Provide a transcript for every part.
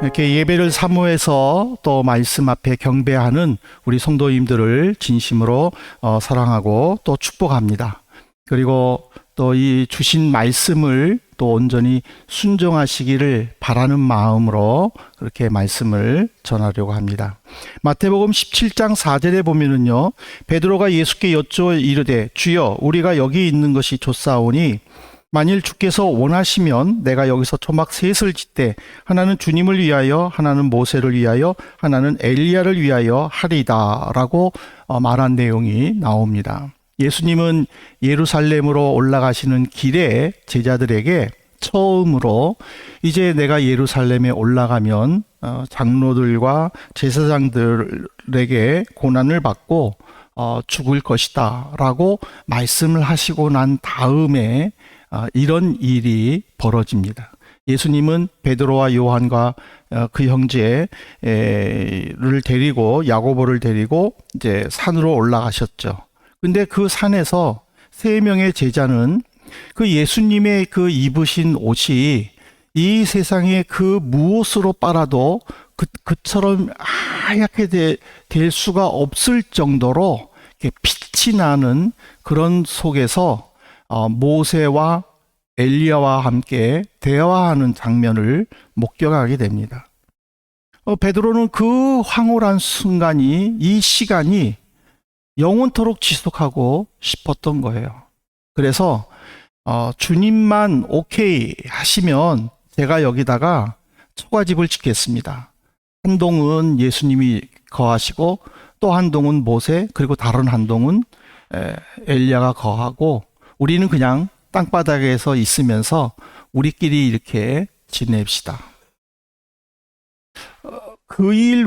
이렇게 예배를 사모해서 또 말씀 앞에 경배하는 우리 성도님들을 진심으로 사랑하고 또 축복합니다. 그리고 또 이 주신 말씀을 또 온전히 순종하시기를 바라는 마음으로 그렇게 말씀을 전하려고 합니다. 마태복음 17장 4절에 보면은요, 베드로가 예수께 여쭈어 이르되 주여 우리가 여기 있는 것이 좋사오니 만일 주께서 원하시면 내가 여기서 초막 셋을 짓되 하나는 주님을 위하여, 하나는 모세를 위하여, 하나는 엘리야를 위하여 하리다 라고 말한 내용이 나옵니다. 예수님은 예루살렘으로 올라가시는 길에 제자들에게 처음으로 이제 내가 예루살렘에 올라가면 장로들과 제사장들에게 고난을 받고 죽을 것이다 라고 말씀을 하시고 난 다음에 이런 일이 벌어집니다. 예수님은 베드로와 요한과 그 형제를 데리고 야고보를 데리고 이제 산으로 올라가셨죠. 근데 그 산에서 세 명의 제자는 그 예수님의 그 입으신 옷이 이 세상에 그 무엇으로 빨아도 그처럼 하얗게 될 수가 없을 정도로 이렇게 빛이 나는 그런 속에서 모세와 엘리야와 함께 대화하는 장면을 목격하게 됩니다. 베드로는 그 황홀한 순간이, 이 시간이 영원토록 지속하고 싶었던 거예요. 그래서 주님만 오케이 하시면 제가 여기다가 초가집을 짓겠습니다. 한 동은 예수님이 거하시고 또 한 동은 모세, 그리고 다른 한 동은 엘리야가 거하고 우리는 그냥 땅바닥에서 있으면서 우리끼리 이렇게 지냅시다. 그 일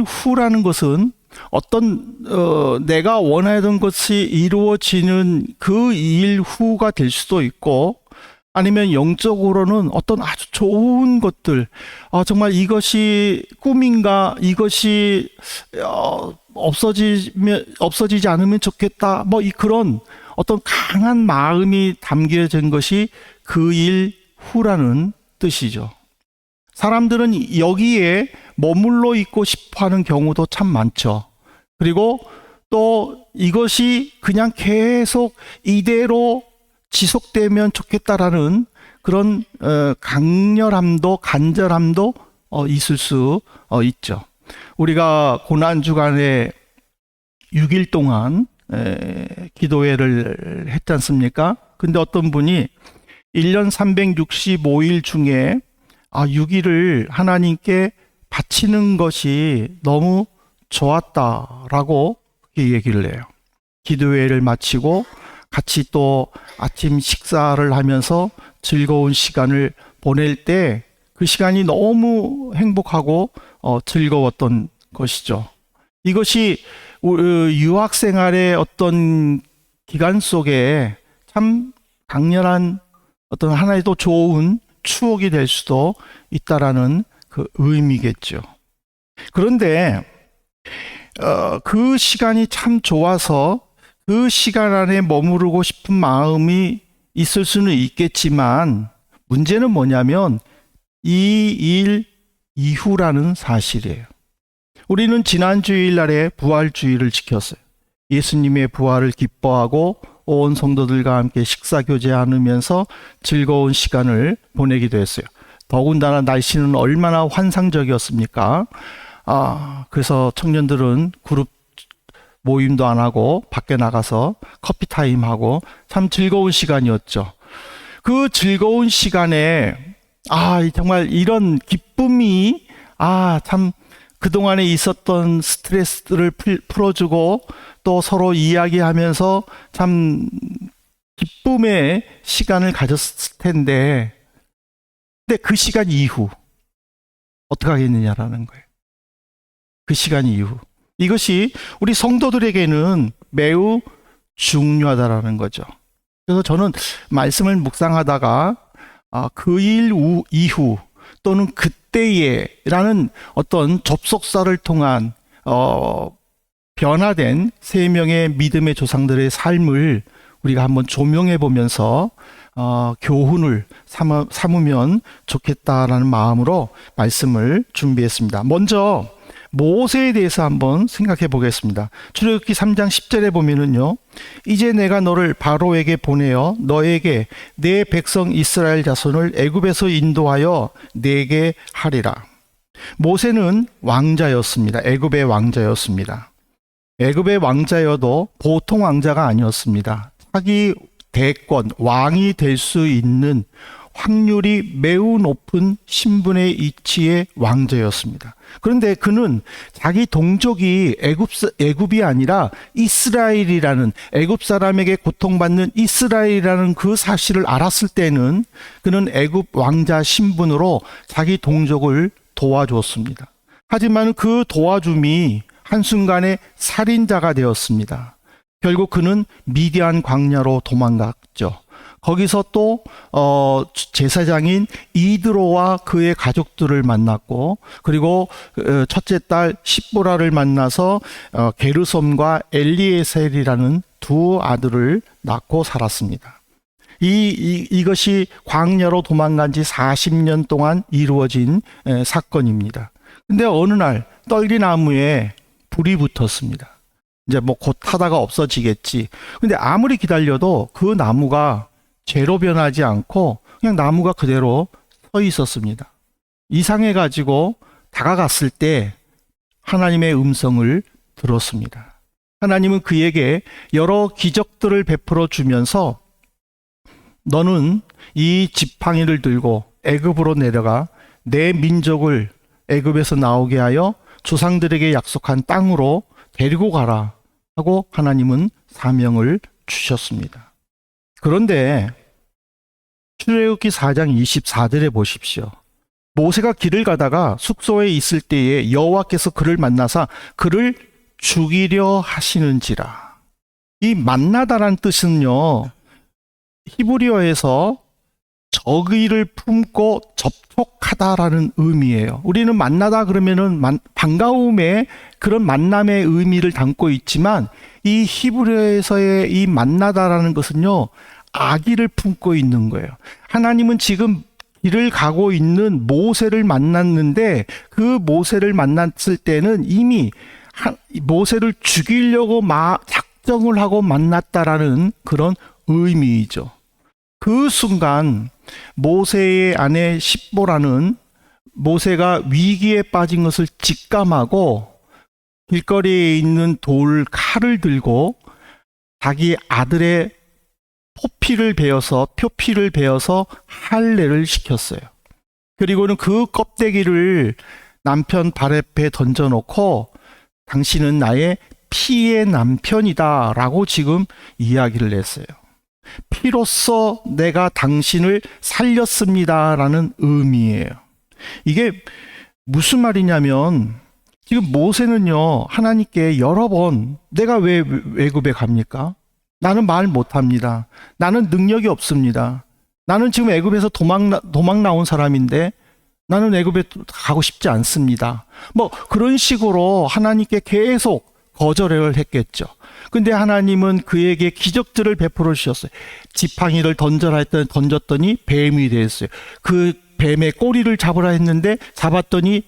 후라는 것은 어떤 내가 원하던 것이 이루어지는 그 일 후가 될 수도 있고, 아니면 영적으로는 어떤 아주 좋은 것들, 정말 이것이 꿈인가, 이것이 없어지지 않으면 좋겠다, 그런 어떤 강한 마음이 담겨진 것이 그 일 후라는 뜻이죠. 사람들은 여기에 머물러 있고 싶어 하는 경우도 참 많죠. 그리고 또 이것이 그냥 계속 이대로 지속되면 좋겠다라는 그런 강렬함도 간절함도 있을 수 있죠. 우리가 고난주간에 6일 동안 기도회를 했지 않습니까? 근데 어떤 분이 1년 365일 중에 6일을 하나님께 바치는 것이 너무 좋았다라고 얘기를 해요. 기도회를 마치고 같이 또 아침 식사를 하면서 즐거운 시간을 보낼 때 그 시간이 너무 행복하고 즐거웠던 것이죠. 이것이 유학 생활의 어떤 기간 속에 참 강렬한 어떤 하나의 또 좋은 추억이 될 수도 있다라는 그 의미겠죠. 그런데 그 시간이 참 좋아서 그 시간 안에 머무르고 싶은 마음이 있을 수는 있겠지만, 문제는 뭐냐면 이 일 이후라는 사실이에요. 우리는 지난 주일날에 부활주의를 지켰어요. 예수님의 부활을 기뻐하고 온 성도들과 함께 식사 교제하면서 즐거운 시간을 보내기도 했어요. 더군다나 날씨는 얼마나 환상적이었습니까? 그래서 청년들은 그룹 모임도 안 하고 밖에 나가서 커피 타임 하고 참 즐거운 시간이었죠. 그 즐거운 시간에 정말 이런 기쁨이 참 그동안에 있었던 스트레스를 풀어주고 또 서로 이야기하면서 참 기쁨의 시간을 가졌을 텐데, 근데 그 시간 이후 어떻게 하겠느냐라는 거예요. 그 시간 이후, 이것이 우리 성도들에게는 매우 중요하다라는 거죠. 그래서 저는 말씀을 묵상하다가 그 일 이후 또는 그때에라는 어떤 접속사를 통한 변화된 세 명의 믿음의 조상들의 삶을 우리가 한번 조명해 보면서 교훈을 삼으면 좋겠다라는 마음으로 말씀을 준비했습니다. 먼저 모세에 대해서 한번 생각해 보겠습니다. 출애굽기 3장 10절에 보면은요, 이제 내가 너를 바로에게 보내어 너에게 내 백성 이스라엘 자손을 애굽에서 인도하여 내게 하리라. 모세는 왕자였습니다. 애굽의 왕자였습니다. 애굽의 왕자여도 보통 왕자가 아니었습니다. 차기 대권 왕이 될 수 있는 확률이 매우 높은 신분의 이치의 왕자였습니다. 그런데 그는 자기 동족이 애굽이 아니라 이스라엘이라는, 애굽 사람에게 고통받는 이스라엘이라는 그 사실을 알았을 때는 그는 애굽 왕자 신분으로 자기 동족을 도와줬습니다. 하지만 그 도와줌이 한순간에 살인자가 되었습니다. 결국 그는 미디안 광야로 도망갔죠. 거기서 또 제사장인 이드로와 그의 가족들을 만났고, 그리고 첫째 딸 십보라를 만나서 게르솜과 엘리에셀이라는 두 아들을 낳고 살았습니다. 이것이 광야로 도망간 지 40년 동안 이루어진 사건입니다. 근데 어느 날 떨기나무에 불이 붙었습니다. 이제 뭐 곧 타다가 없어지겠지. 근데 아무리 기다려도 그 나무가 재로 변하지 않고 그냥 나무가 그대로 서 있었습니다. 이상해가지고 다가갔을 때 하나님의 음성을 들었습니다. 하나님은 그에게 여러 기적들을 베풀어 주면서 너는 이 지팡이를 들고 애굽으로 내려가 내 민족을 애굽에서 나오게 하여 조상들에게 약속한 땅으로 데리고 가라 하고 하나님은 사명을 주셨습니다. 그런데 출애굽기 4장 24절에 보십시오. 모세가 길을 가다가 숙소에 있을 때에 여호와께서 그를 만나사 그를 죽이려 하시는지라. 이 만나다란 뜻은요, 히브리어에서 적의를 품고 접촉하다라는 의미예요. 우리는 만나다 그러면은 반가움의 그런 만남의 의미를 담고 있지만 이 히브리어에서의 이 만나다라는 것은요, 악의를 품고 있는 거예요. 하나님은 지금 길을 가고 있는 모세를 만났는데 그 모세를 만났을 때는 이미 모세를 죽이려고 작정을 하고 만났다라는 그런 의미이죠. 그 순간 모세의 아내 십보라는 모세가 위기에 빠진 것을 직감하고 길거리에 있는 돌 칼을 들고 자기 아들의 표피를 베어서 할례를 시켰어요. 그리고는 그 껍데기를 남편 발에pe 던져놓고 당신은 나의 피의 남편이다 라고 지금 이야기를 했어요. 피로써 내가 당신을 살렸습니다 라는 의미예요. 이게 무슨 말이냐면 지금 모세는요, 하나님께 여러 번 내가 왜 애굽에 갑니까? 나는 말 못합니다. 나는 능력이 없습니다. 나는 지금 애굽에서 도망 나온 사람인데 나는 애굽에 가고 싶지 않습니다. 뭐 그런 식으로 하나님께 계속 거절을 했겠죠. 근데 하나님은 그에게 기적들을 베풀어 주셨어요. 지팡이를 던져라 했더니 던졌더니 뱀이 됐어요. 그 뱀의 꼬리를 잡으라 했는데 잡았더니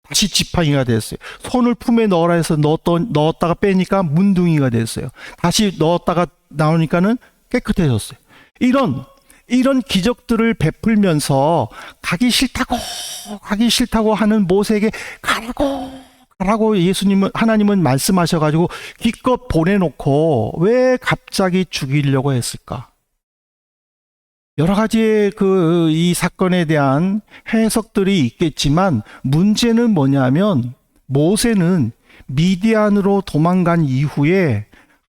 다시 지팡이가 됐어요. 손을 품에 넣어라 해서 넣었다가 빼니까 문둥이가 됐어요. 다시 넣었다가 나오니까는 깨끗해졌어요. 이런 기적들을 베풀면서 가기 싫다고 하는 모세에게 가라고 하나님은 말씀하셔가지고 기껏 보내놓고 왜 갑자기 죽이려고 했을까? 여러 가지의 이 사건에 대한 해석들이 있겠지만 문제는 뭐냐면 모세는 미디안으로 도망간 이후에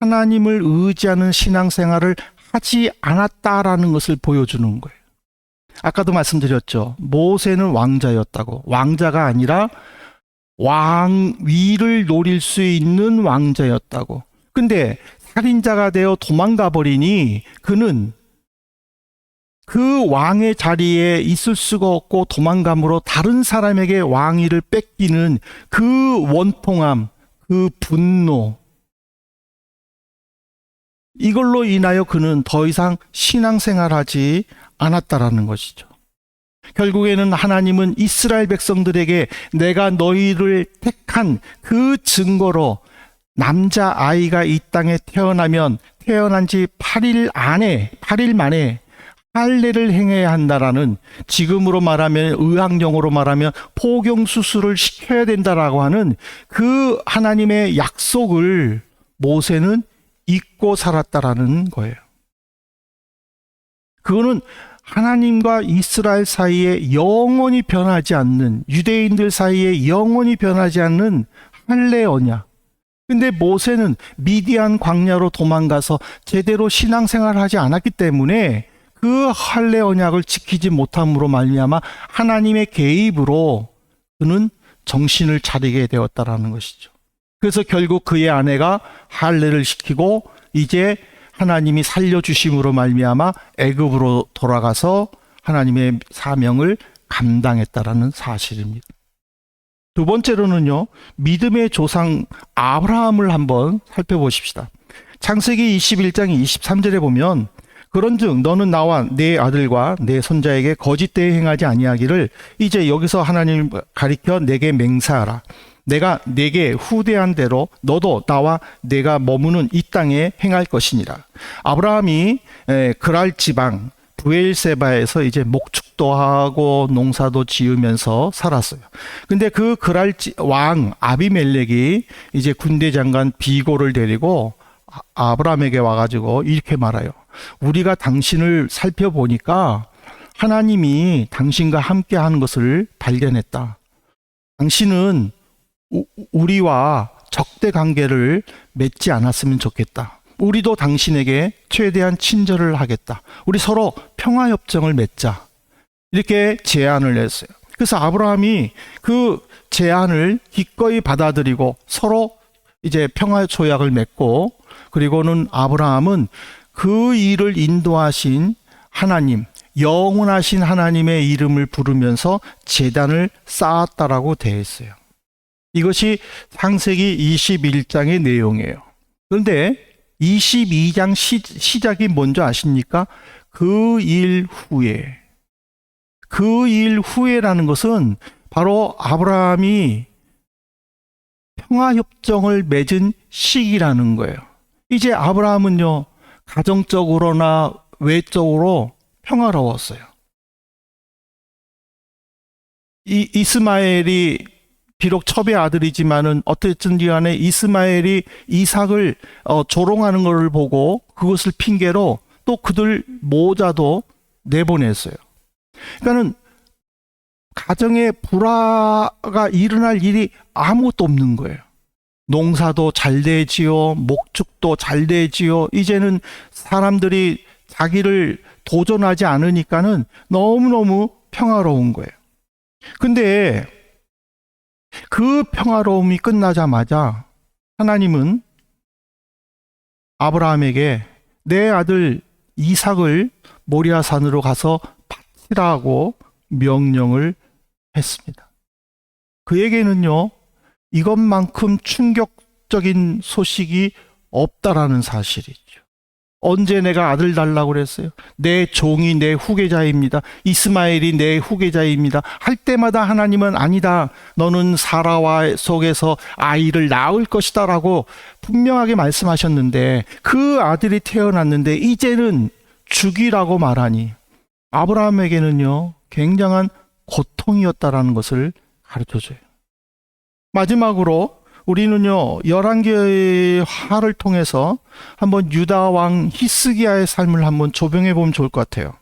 하나님을 의지하는 신앙생활을 하지 않았다라는 것을 보여주는 거예요. 아까도 말씀드렸죠. 모세는 왕자였다고. 왕자가 아니라 왕위를 노릴 수 있는 왕자였다고. 근데 살인자가 되어 도망가 버리니 그는 그 왕의 자리에 있을 수가 없고 도망감으로 다른 사람에게 왕위를 뺏기는 그 원통함, 그 분노, 이걸로 인하여 그는 더 이상 신앙생활하지 않았다라는 것이죠. 결국에는 하나님은 이스라엘 백성들에게 내가 너희를 택한 그 증거로 남자아이가 이 땅에 태어나면 태어난 지 8일 만에 할례를 행해야 한다라는, 지금으로 말하면 의학용어로 말하면 포경수술을 시켜야 된다라고 하는 그 하나님의 약속을 모세는 잊고 살았다라는 거예요. 그거는 하나님과 이스라엘 사이에 영원히 변하지 않는, 유대인들 사이에 영원히 변하지 않는 할례 언약. 근데 모세는 미디안 광야로 도망가서 제대로 신앙생활을 하지 않았기 때문에 그 할례 언약을 지키지 못함으로 말미암아 하나님의 개입으로 그는 정신을 차리게 되었다라는 것이죠. 그래서 결국 그의 아내가 할례를 시키고 이제 하나님이 살려주심으로 말미암아 애굽으로 돌아가서 하나님의 사명을 감당했다라는 사실입니다. 두 번째로는요, 믿음의 조상 아브라함을 한번 살펴보십시다. 창세기 21장 23절에 보면 그런즉 너는 나와 내 아들과 내 손자에게 거짓 대에 행하지 아니하기를, 이제 여기서 하나님 가리켜 내게 맹세하라. 내가 내게 후대한 대로 너도 나와 내가 머무는 이 땅에 행할 것이니라. 아브라함이 그랄 지방 브엘세바에서 이제 목축도 하고 농사도 지으면서 살았어요. 근데 그 그랄 왕 아비멜렉이 이제 군대 장관 비고를 데리고 아브라함에게 와가지고 이렇게 말해요. 우리가 당신을 살펴보니까 하나님이 당신과 함께 하는 것을 발견했다. 당신은 우리와 적대 관계를 맺지 않았으면 좋겠다. 우리도 당신에게 최대한 친절을 하겠다. 우리 서로 평화협정을 맺자. 이렇게 제안을 했어요. 그래서 아브라함이 그 제안을 기꺼이 받아들이고 서로 이제 평화 조약을 맺고, 그리고는 아브라함은 그 일을 인도하신 하나님, 영원하신 하나님의 이름을 부르면서 제단을 쌓았다라고 되어 있어요. 이것이 창세기 21장의 내용이에요. 그런데 22장 시작이 뭔지 아십니까? 그 일 후에라는 것은 바로 아브라함이 평화협정을 맺은 시기라는 거예요. 이제 아브라함은요, 가정적으로나 외적으로 평화로웠어요. 이스마엘이 비록 첩의 아들이지만은 어쨌든지 간에 이스마엘이 이삭을 조롱하는 것을 보고 그것을 핑계로 또 그들 모자도 내보냈어요. 그러니까는 가정에 불화가 일어날 일이 아무것도 없는 거예요. 농사도 잘 되지요, 목축도 잘 되지요. 이제는 사람들이 자기를 도전하지 않으니까는 너무너무 평화로운 거예요. 근데 그 평화로움이 끝나자마자 하나님은 아브라함에게 내 아들 이삭을 모리아산으로 가서 바치라고 명령을 했습니다. 그에게는요, 이것만큼 충격적인 소식이 없다라는 사실이죠. 언제 내가 아들 달라고 그랬어요? 내 종이 내 후계자입니다. 이스마엘이 내 후계자입니다. 할 때마다 하나님은 아니다. 너는 사라와 속에서 아이를 낳을 것이다 라고 분명하게 말씀하셨는데, 그 아들이 태어났는데 이제는 죽이라고 말하니 아브라함에게는요, 굉장한 고통이었다라는 것을 가르쳐줘요. 마지막으로 우리는요, 열왕기의 화를 통해서 한번 유다 왕 히스기야의 삶을 한번 조명해 보면 좋을 것 같아요.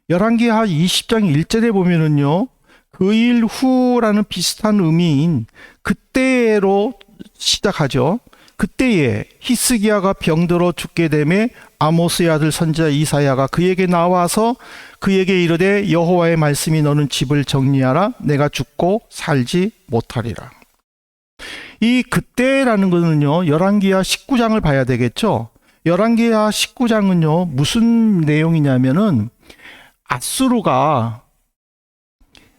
열왕기하 20장 1절에 보면은요, 그 일 후라는 비슷한 의미인 그때로 시작하죠. 그때에 히스기야가 병들어 죽게 되매 아모스의 아들 선지자 이사야가 그에게 나와서 그에게 이르되 여호와의 말씀이 너는 집을 정리하라. 내가 죽고 살지 못하리라. 이 그때라는 것은요, 열왕기하 19장을 봐야 되겠죠. 열왕기하 19장은요, 무슨 내용이냐면은 아수르가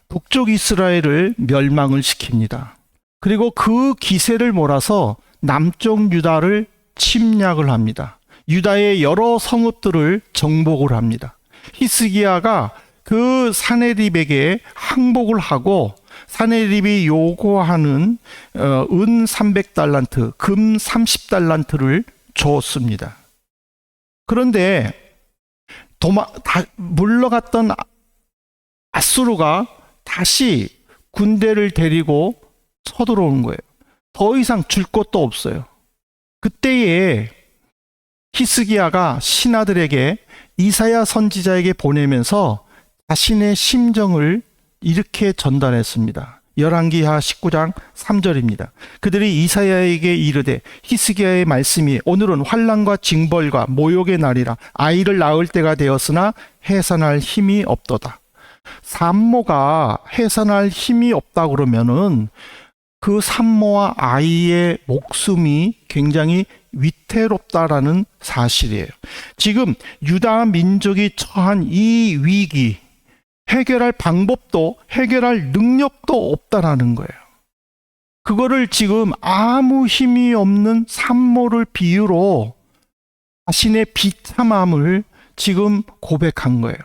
북쪽 이스라엘을 멸망을 시킵니다. 그리고 그 기세를 몰아서 남쪽 유다를 침략을 합니다. 유다의 여러 성읍들을 정복을 합니다. 히스기야가 그 사네립에게 항복을 하고 사네립이 요구하는 은 300달란트, 금 30달란트를 줬습니다. 그런데 물러갔던 아수르가 다시 군대를 데리고 쳐들어오는 거예요. 더 이상 줄 것도 없어요. 그때에 히스기야가 신하들에게 이사야 선지자에게 보내면서 자신의 심정을 이렇게 전달했습니다. 열왕기하 19장 3절입니다. 그들이 이사야에게 이르되 히스기야의 말씀이 오늘은 환난과 징벌과 모욕의 날이라 아이를 낳을 때가 되었으나 해산할 힘이 없도다. 산모가 해산할 힘이 없다 그러면은 그 산모와 아이의 목숨이 굉장히 위태롭다라는 사실이에요. 지금 유다 민족이 처한 이 위기, 해결할 방법도 해결할 능력도 없다라는 거예요. 그거를 지금 아무 힘이 없는 산모를 비유로 자신의 비참함을 지금 고백한 거예요.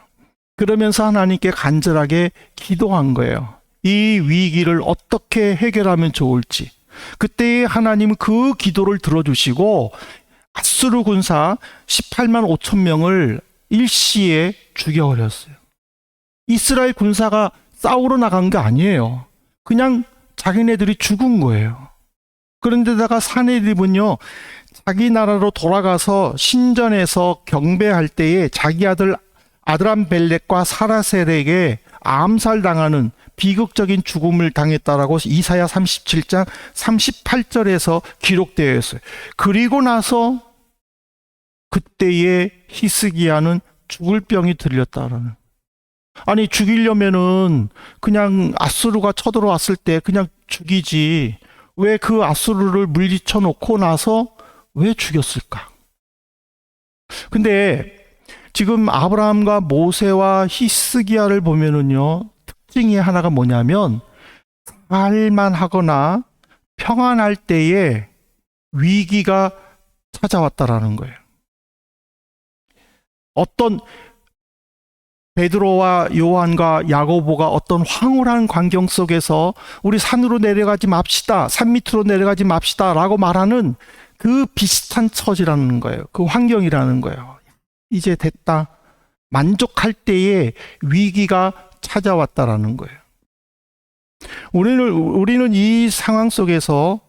그러면서 하나님께 간절하게 기도한 거예요. 이 위기를 어떻게 해결하면 좋을지. 그때 하나님은 그 기도를 들어주시고 아수르 군사 18만 5천 명을 일시에 죽여버렸어요. 이스라엘 군사가 싸우러 나간 게 아니에요. 그냥 자기네들이 죽은 거예요. 그런데다가 사네립은요, 자기 나라로 돌아가서 신전에서 경배할 때에 자기 아들 아드람벨렉과 사라셀에게 암살당하는 비극적인 죽음을 당했다라고 이사야 37장 38절에서 기록되어 있어요. 그리고 나서 그때의 히스기야는 죽을 병이 들렸다라는. 아니, 죽이려면은 그냥 아수르가 쳐들어왔을 때 그냥 죽이지, 왜 그 아수르를 물리쳐 놓고 나서 왜 죽였을까? 근데 지금 아브라함과 모세와 히스기야를 보면은요, 특징이 하나가 뭐냐면 살만하거나 평안할 때에 위기가 찾아왔다라는 거예요. 어떤 베드로와 요한과 야고보가 어떤 황홀한 광경 속에서 우리 산으로 내려가지 맙시다, 산 밑으로 내려가지 맙시다 라고 말하는 그 비슷한 처지라는 거예요. 그 환경이라는 거예요. 이제 됐다, 만족할 때에 위기가 찾아왔다라는 거예요. 우리는 이 상황 속에서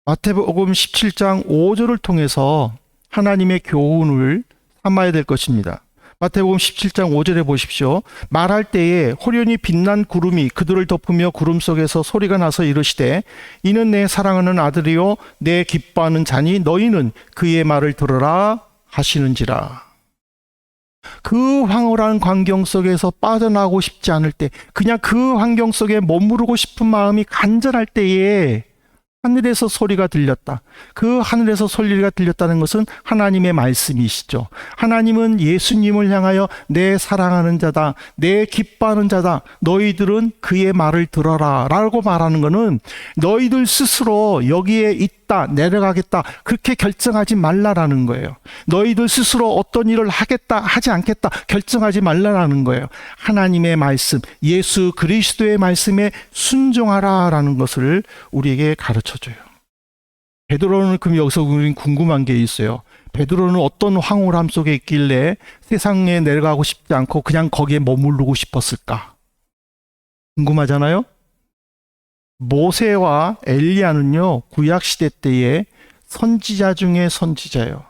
마태복음 17장 5절을 통해서 하나님의 교훈을 삼아야 될 것입니다. 마태복음 17장 5절에 보십시오. 말할 때에 호련히 빛난 구름이 그들을 덮으며 구름 속에서 소리가 나서 이르시되 이는 내 사랑하는 아들이요 내 기뻐하는 자니 너희는 그의 말을 들으라 하시는지라. 그 황홀한 광경 속에서 빠져나오고 싶지 않을 때, 그냥 그 환경 속에 머무르고 싶은 마음이 간절할 때에 하늘에서 소리가 들렸다. 그 하늘에서 소리가 들렸다는 것은 하나님의 말씀이시죠. 하나님은 예수님을 향하여 내 사랑하는 자다, 내 기뻐하는 자다, 너희들은 그의 말을 들어라 라고 말하는 것은 너희들 스스로 여기에 있다, 내려가겠다 그렇게 결정하지 말라라는 거예요. 너희들 스스로 어떤 일을 하겠다, 하지 않겠다 결정하지 말라라는 거예요. 하나님의 말씀, 예수 그리스도의 말씀에 순종하라라는 것을 우리에게 가르쳐줘요. 베드로는 그럼 여기서 우리는 궁금한 게 있어요. 베드로는 어떤 황홀함 속에 있길래 세상에 내려가고 싶지 않고 그냥 거기에 머무르고 싶었을까? 궁금하잖아요? 모세와 엘리야는요, 구약시대 때의 선지자 중에 선지자예요.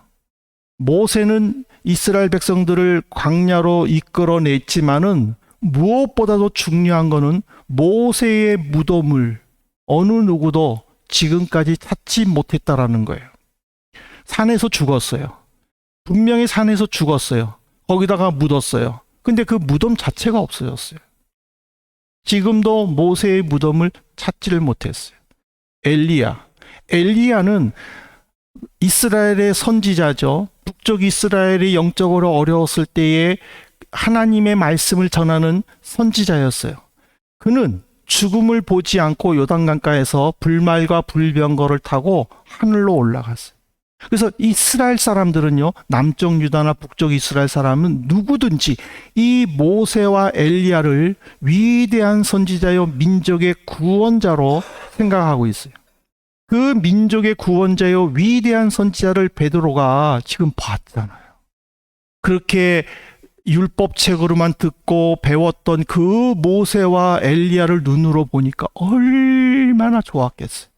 모세는 이스라엘 백성들을 광야로 이끌어냈지만은 무엇보다도 중요한 거는 모세의 무덤을 어느 누구도 지금까지 찾지 못했다라는 거예요. 산에서 죽었어요. 분명히 산에서 죽었어요. 거기다가 묻었어요. 근데 그 무덤 자체가 없어졌어요. 지금도 모세의 무덤을 찾지를 못했어요. 엘리야는 이스라엘의 선지자죠. 북쪽 이스라엘이 영적으로 어려웠을 때에 하나님의 말씀을 전하는 선지자였어요. 그는 죽음을 보지 않고 요단강가에서 불말과 불병거를 타고 하늘로 올라갔어요. 그래서 이스라엘 사람들은요, 남쪽 유다나 북쪽 이스라엘 사람은 누구든지 이 모세와 엘리야를 위대한 선지자요 민족의 구원자로 생각하고 있어요. 그 민족의 구원자요 위대한 선지자를 베드로가 지금 봤잖아요. 그렇게 율법책으로만 듣고 배웠던 그 모세와 엘리야를 눈으로 보니까 얼마나 좋았겠어요.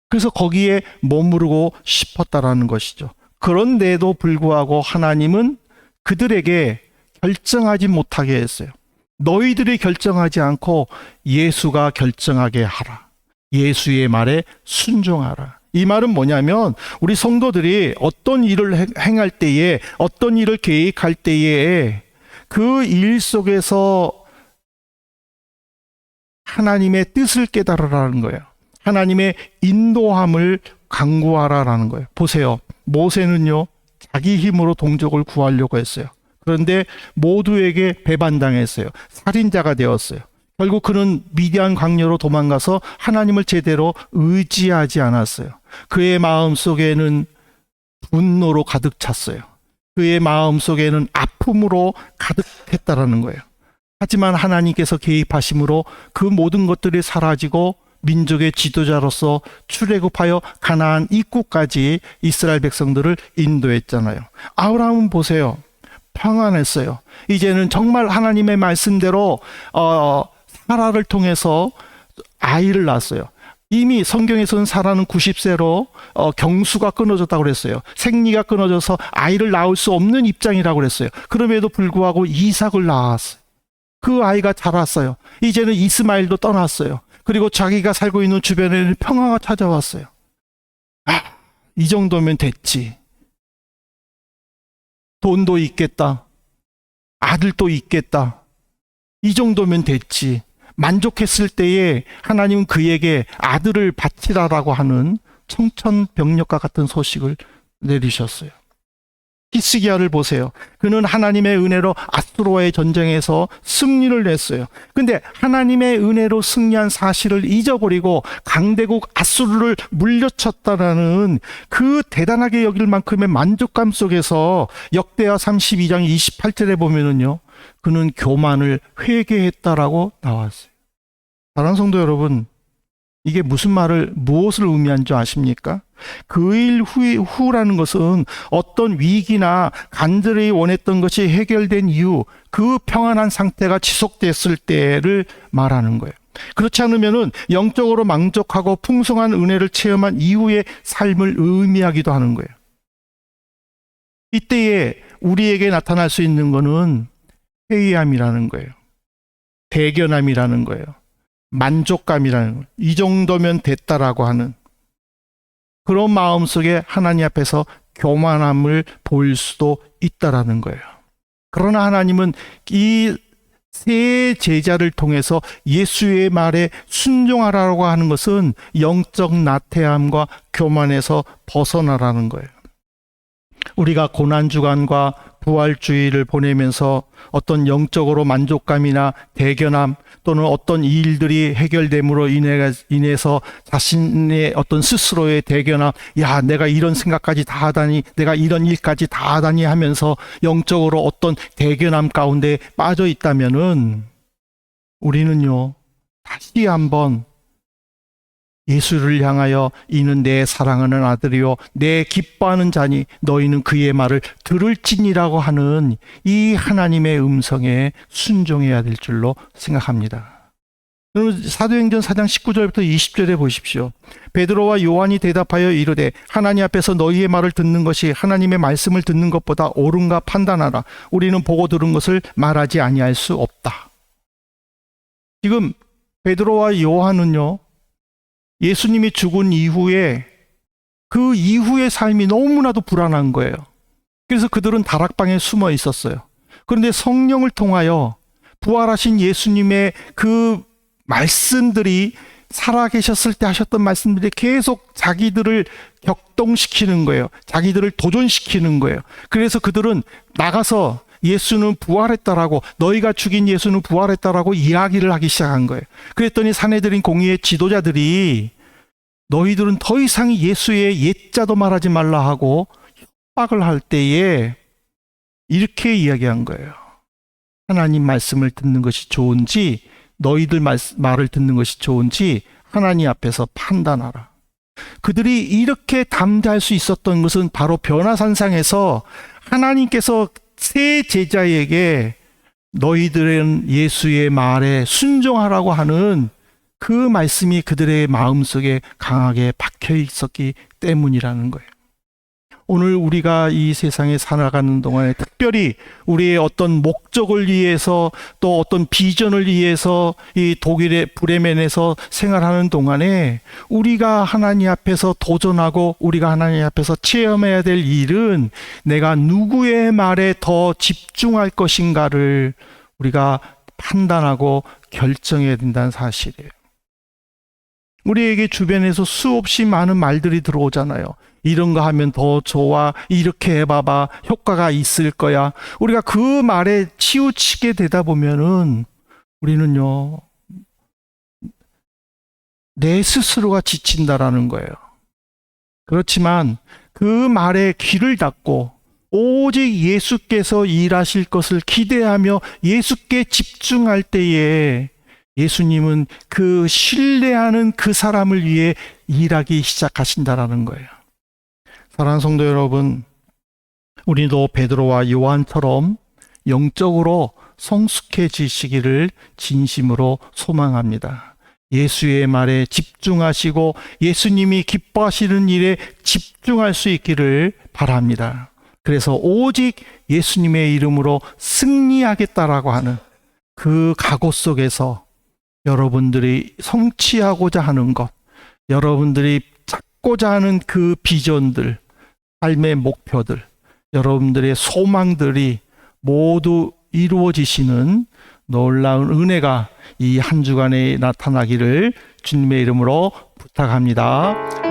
그래서 거기에 머무르고 싶었다라는 것이죠. 그런데도 불구하고 하나님은 그들에게 결정하지 못하게 했어요. 너희들이 결정하지 않고 예수가 결정하게 하라. 예수의 말에 순종하라. 이 말은 뭐냐면 우리 성도들이 어떤 일을 행할 때에, 어떤 일을 계획할 때에 그 일 속에서 하나님의 뜻을 깨달으라는 거예요. 하나님의 인도함을 강구하라라는 거예요. 보세요. 모세는요, 자기 힘으로 동족을 구하려고 했어요. 그런데 모두에게 배반당했어요. 살인자가 되었어요. 결국 그는 미디안 광야로 도망가서 하나님을 제대로 의지하지 않았어요. 그의 마음 속에는 분노로 가득 찼어요. 그의 마음 속에는 아픔으로 가득했다라는 거예요. 하지만 하나님께서 개입하심으로 그 모든 것들이 사라지고 민족의 지도자로서 출애굽하여 가나안 입구까지 이스라엘 백성들을 인도했잖아요. 아브라함은 보세요. 평안했어요. 이제는 정말 하나님의 말씀대로 사라를 통해서 아이를 낳았어요. 이미 성경에서는 사라는 90세로 경수가 끊어졌다고 그랬어요. 생리가 끊어져서 아이를 낳을 수 없는 입장이라고 그랬어요. 그럼에도 불구하고 이삭을 낳았어요. 그 아이가 자랐어요. 이제는 이스마엘도 떠났어요. 그리고 자기가 살고 있는 주변에는 평화가 찾아왔어요. 이 정도면 됐지. 돈도 있겠다. 아들도 있겠다. 이 정도면 됐지. 만족했을 때에 하나님은 그에게 아들을 바치라라고 하는 청천벽력과 같은 소식을 내리셨어요. 히스기야를 보세요. 그는 하나님의 은혜로 아수르와의 전쟁에서 승리를 냈어요. 근데 하나님의 은혜로 승리한 사실을 잊어버리고 강대국 아수르를 물려쳤다라는 그 대단하게 여길 만큼의 만족감 속에서 역대하 32장 28절에 보면은요, 그는 교만을 회개했다라고 나왔어요. 사랑하는 성도 여러분, 이게 무엇을 의미하는 줄 아십니까? 그 일 후라는 것은 어떤 위기나 간절히 원했던 것이 해결된 이후 그 평안한 상태가 지속됐을 때를 말하는 거예요. 그렇지 않으면은 영적으로 만족하고 풍성한 은혜를 체험한 이후의 삶을 의미하기도 하는 거예요. 이때에 우리에게 나타날 수 있는 것은 회의함이라는 거예요. 대견함이라는 거예요. 만족감이라는 거예요. 이 정도면 됐다라고 하는 그런 마음 속에 하나님 앞에서 교만함을 보일 수도 있다라는 거예요. 그러나 하나님은 이 세 제자를 통해서 예수의 말에 순종하라고 하는 것은 영적 나태함과 교만에서 벗어나라는 거예요. 우리가 고난주간과 부활주의를 보내면서 어떤 영적으로 만족감이나 대견함 또는 어떤 일들이 해결됨으로 인해서 자신의 어떤 스스로의 대견함, 야, 내가 이런 생각까지 다 하다니, 내가 이런 일까지 다 하다니 하면서 영적으로 어떤 대견함 가운데 빠져 있다면은 우리는요, 다시 한번 예수를 향하여 이는 내 사랑하는 아들이요 내 기뻐하는 자니 너희는 그의 말을 들을지니라고 하는 이 하나님의 음성에 순종해야 될 줄로 생각합니다. 사도행전 4장 19절부터 20절에 보십시오. 베드로와 요한이 대답하여 이르되 하나님 앞에서 너희의 말을 듣는 것이 하나님의 말씀을 듣는 것보다 옳은가 판단하라. 우리는 보고 들은 것을 말하지 아니할 수 없다. 지금 베드로와 요한은요, 예수님이 죽은 이후에 그 이후의 삶이 너무나도 불안한 거예요. 그래서 그들은 다락방에 숨어 있었어요. 그런데 성령을 통하여 부활하신 예수님의 그 말씀들이 살아계셨을 때 하셨던 말씀들이 계속 자기들을 격동시키는 거예요. 자기들을 도전시키는 거예요. 그래서 그들은 나가서 예수는 부활했다라고, 너희가 죽인 예수는 부활했다라고 이야기를 하기 시작한 거예요. 그랬더니 산헤드린 공의의 지도자들이 너희들은 더 이상 예수의 옛자도 말하지 말라 하고 협박을 할 때에 이렇게 이야기한 거예요. 하나님 말씀을 듣는 것이 좋은지 너희들 말을 듣는 것이 좋은지 하나님 앞에서 판단하라. 그들이 이렇게 담대할 수 있었던 것은 바로 변화산상에서 하나님께서 새 제자에게 너희들은 예수의 말에 순종하라고 하는 그 말씀이 그들의 마음속에 강하게 박혀 있었기 때문이라는 거예요. 오늘 우리가 이 세상에 살아가는 동안에 특별히 우리의 어떤 목적을 위해서 또 어떤 비전을 위해서 이 독일의 브레멘에서 생활하는 동안에 우리가 하나님 앞에서 도전하고 우리가 하나님 앞에서 체험해야 될 일은 내가 누구의 말에 더 집중할 것인가를 우리가 판단하고 결정해야 된다는 사실이에요. 우리에게 주변에서 수없이 많은 말들이 들어오잖아요. 이런 거 하면 더 좋아. 이렇게 해봐봐. 효과가 있을 거야. 우리가 그 말에 치우치게 되다 보면은 우리는요, 내 스스로가 지친다라는 거예요. 그렇지만 그 말에 귀를 닫고 오직 예수께서 일하실 것을 기대하며 예수께 집중할 때에 예수님은 그 신뢰하는 그 사람을 위해 일하기 시작하신다라는 거예요. 사랑하는 성도 여러분, 우리도 베드로와 요한처럼 영적으로 성숙해지시기를 진심으로 소망합니다. 예수의 말에 집중하시고 예수님이 기뻐하시는 일에 집중할 수 있기를 바랍니다. 그래서 오직 예수님의 이름으로 승리하겠다라고 하는 그 각오 속에서 여러분들이 성취하고자 하는 것, 여러분들이 찾고자 하는 그 비전들, 삶의 목표들, 여러분들의 소망들이 모두 이루어지시는 놀라운 은혜가 이 한 주간에 나타나기를 주님의 이름으로 부탁합니다.